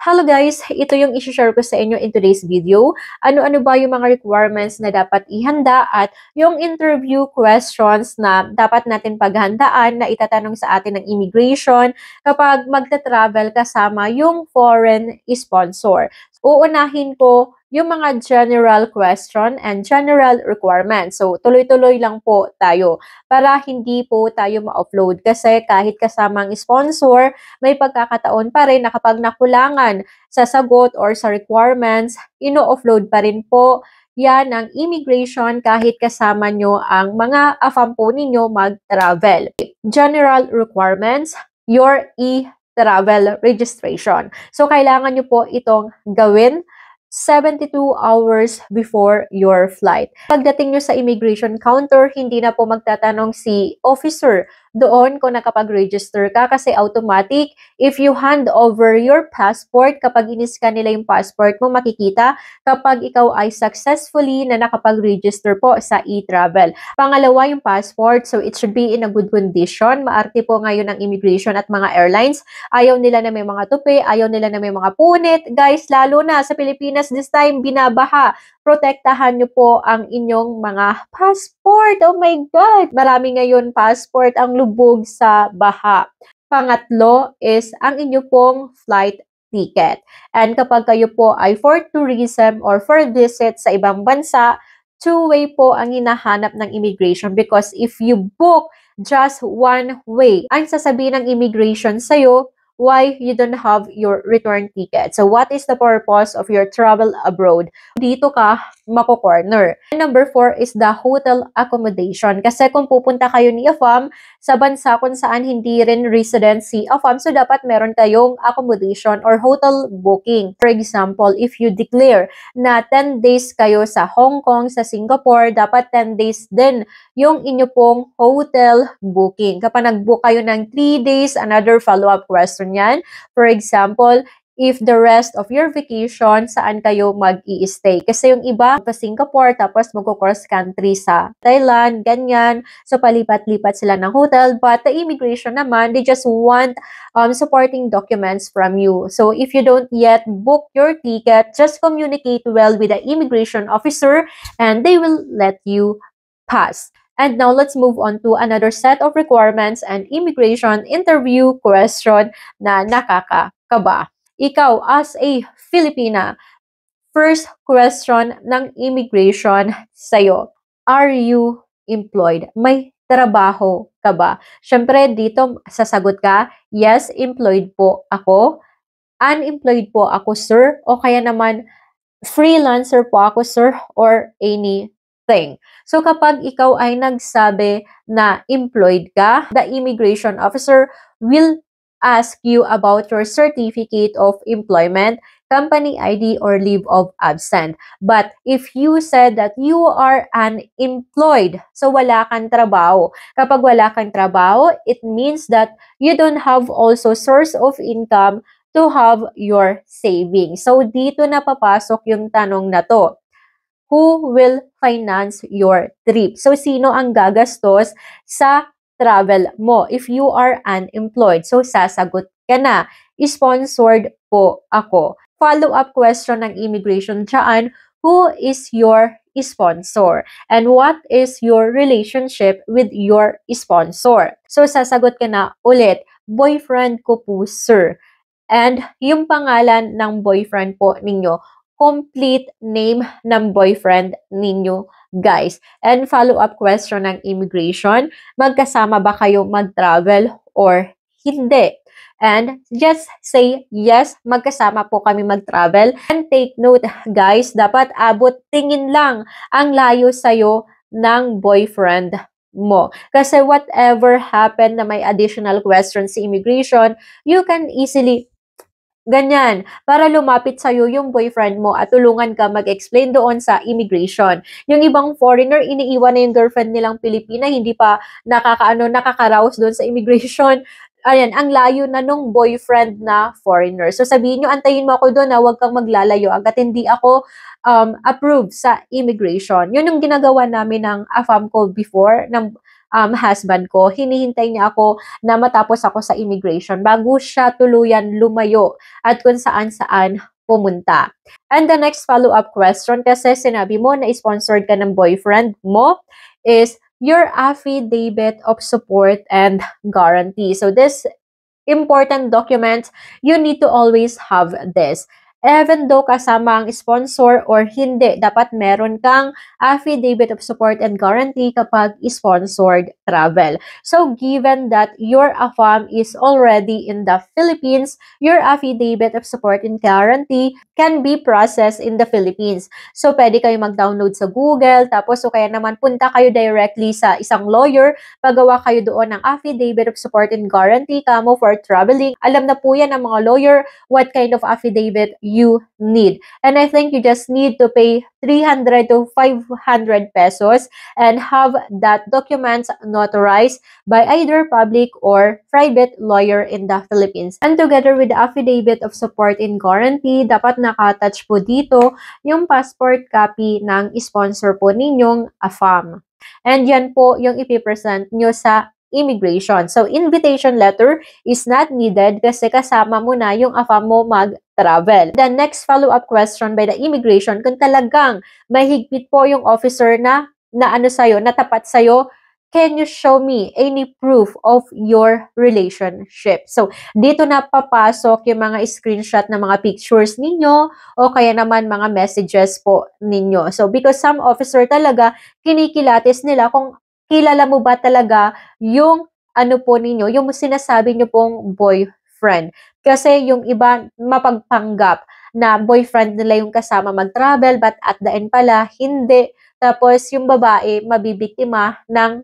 Hello guys! Ito yung isi-share ko sa inyo in today's video. Ano-ano ba yung mga requirements na dapat ihanda at yung interview questions na dapat natin paghandaan na itatanong sa atin ng immigration kapag magta-travel kasama yung foreign sponsor. Uunahin ko yung mga general question and general requirements. So, tuloy-tuloy lang po tayo para hindi po tayo ma-offload kasi kahit kasamang sponsor, may pagkakataon pa rin na kapag nakulangan sa sagot or sa requirements, ino-offload pa rin po yan ng immigration kahit kasama nyo ang mga AFAM po ninyo mag-travel. General requirements, your e-travel registration. So, kailangan nyo po itong gawin 72 hours before your flight. Pagdating nyo sa immigration counter, hindi na po magtatanong si officer doon kung nakapag-register ka kasi automatic, if you hand over your passport, kapag in-scan nila yung passport mo, makikita kapag ikaw ay successfully na nakapag-register po sa e-travel. Pangalawa yung passport, so it should be in a good condition. Maarte po ngayon ang immigration at mga airlines. Ayaw nila na may mga tupi, ayaw nila na may mga punit. Guys, lalo na sa Pilipinas this time, binabaha. Protektahan nyo po ang inyong mga passport. Oh my God! Marami ngayon passport ang lubog sa baha. Pangatlo is ang inyo pong flight ticket. And kapag kayo po ay for tourism or for visit sa ibang bansa, two-way po ang hinahanap ng immigration because if you book just one way, ang sasabihin ng immigration sa'yo, why you don't have your return ticket. So, what is the purpose of your travel abroad? Dito ka mako-corner. Number 4 is the hotel accommodation. Kasi kung pupunta kayo ni AFAM sa bansa kung saan hindi rin resident si AFAM, so dapat meron kayong accommodation or hotel booking. For example, if you declare na 10 days kayo sa Hong Kong, sa Singapore, dapat 10 days din yung inyo pong hotel booking. Kapag nag-book kayo ng 3 days, another follow-up question yan. For example, if the rest of your vacation, saan kayo mag-i-stay. Kasi yung iba, sa Singapore, tapos mag-cross country sa Thailand, ganyan. So, palipat-lipat sila ng hotel. But the immigration naman, they just want supporting documents from you. So, if you don't yet book your ticket, just communicate well with the immigration officer and they will let you pass. And now, let's move on to another set of requirements and immigration interview question na nakakakaba. Ikaw, as a Filipina, first question ng immigration sa'yo, are you employed? May trabaho ka ba? Siyempre, dito sasagot ka, yes, employed po ako. Unemployed po ako, sir. O kaya naman, freelancer po ako, sir, or anything. So, kapag ikaw ay nagsabi na employed ka, the immigration officer will ask you about your certificate of employment, company ID, or leave of absence. But if you said that you are unemployed, so wala kang trabaho. Kapag wala kang trabaho, it means that you don't have also source of income to have your savings. So, dito na papasok yung tanong na to. Who will finance your trip? So, sino ang gagastos sa travel mo if you are unemployed? So, sasagot ka na, sponsored po ako. Follow-up question ng immigration dyan, who is your sponsor? And what is your relationship with your sponsor? So, sasagot ka na ulit, boyfriend ko po, sir. And yung pangalan ng boyfriend po ninyo, complete name ng boyfriend ninyo, guys. And follow-up question ng immigration, magkasama ba kayo mag-travel or hindi? And just say, yes, magkasama po kami mag-travel. And take note, guys, dapat abot tingin lang ang layo sa'yo ng boyfriend mo. Kasi whatever happened na may additional questions sa immigration, you can easily ganyan, para lumapit sa'yo yung boyfriend mo at tulungan ka mag-explain doon sa immigration. Yung ibang foreigner, iniiwan na yung girlfriend nilang Pilipina, hindi pa nakakaraos doon sa immigration. Ayan, ang layo na nung boyfriend na foreigner. So sabihin nyo, antayin mo ako doon, huwag kang maglalayo agad hindi ako approved sa immigration. Yun yung ginagawa namin ng AFAM ko before, ng husband ko. Hinihintay niya ako na matapos ako sa immigration bago siya tuluyan lumayo at kung saan-saan pumunta. And the next follow-up question, kasi sinabi mo na sponsored ka ng boyfriend mo, is your affidavit of support and guarantee. So this important document, you need to always have this. Even though kasama ang sponsor or hindi, dapat meron kang affidavit of support and guarantee kapag sponsored travel. So, given that your AFAM is already in the Philippines, your affidavit of support and guarantee can be processed in the Philippines. So, pwede kayo mag-download sa Google, tapos o kaya naman punta kayo directly sa isang lawyer, pagawa kayo doon ng affidavit of support and guarantee kamo for traveling. Alam na po yan ng mga lawyer what kind of affidavit you need. And I think you just need to pay 300 to 500 pesos and have that documents notarized by either public or private lawyer in the Philippines. And together with the affidavit of support and guarantee, dapat nakatouch po dito yung passport copy ng sponsor po ninyong AFAM. And yan po yung ipipresent nyo sa immigration. So, invitation letter is not needed kasi kasama mo na yung AFAM mo mag-travel. The next follow-up question by the immigration, kung talagang mahigpit po yung officer na ano sa'yo, na tapat sa'yo, can you show me any proof of your relationship? So, dito na papasok yung mga screenshot ng mga pictures ninyo o kaya naman mga messages po ninyo. So, because some officer talaga, kinikilatis nila kung kilala mo ba talaga yung ano po ninyo, yung sinasabi nyo pong boyfriend. Kasi yung iba mapagpanggap na boyfriend nila yung kasama mag-travel but at the end pala, hindi. Tapos yung babae mabibiktima ng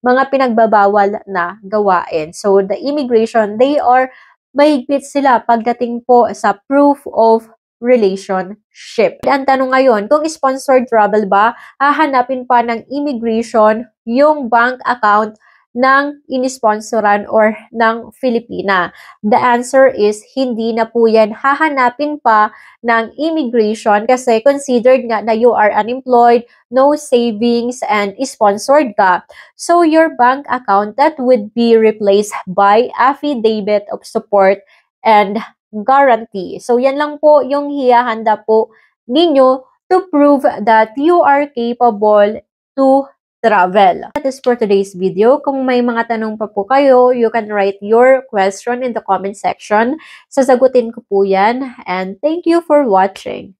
mga pinagbabawal na gawain. So the immigration, they are mahigpit sila pagdating po sa proof of relationship. Ang tanong ngayon, kung sponsored travel ba, hahanapin pa ng immigration yung bank account ng inisponsoran or ng Filipina? The answer is hindi na po yan hahanapin pa ng immigration kasi considered nga na you are unemployed, no savings, and sponsored ka. So your bank account, that would be replaced by affidavit of support and guarantee. So yan lang po yung hihahanda po ninyo to prove that you are capable to travel. That is for today's video. Kung may mga tanong pa po kayo, you can write your question in the comment section. Sasagutin ko po yan. And thank you for watching.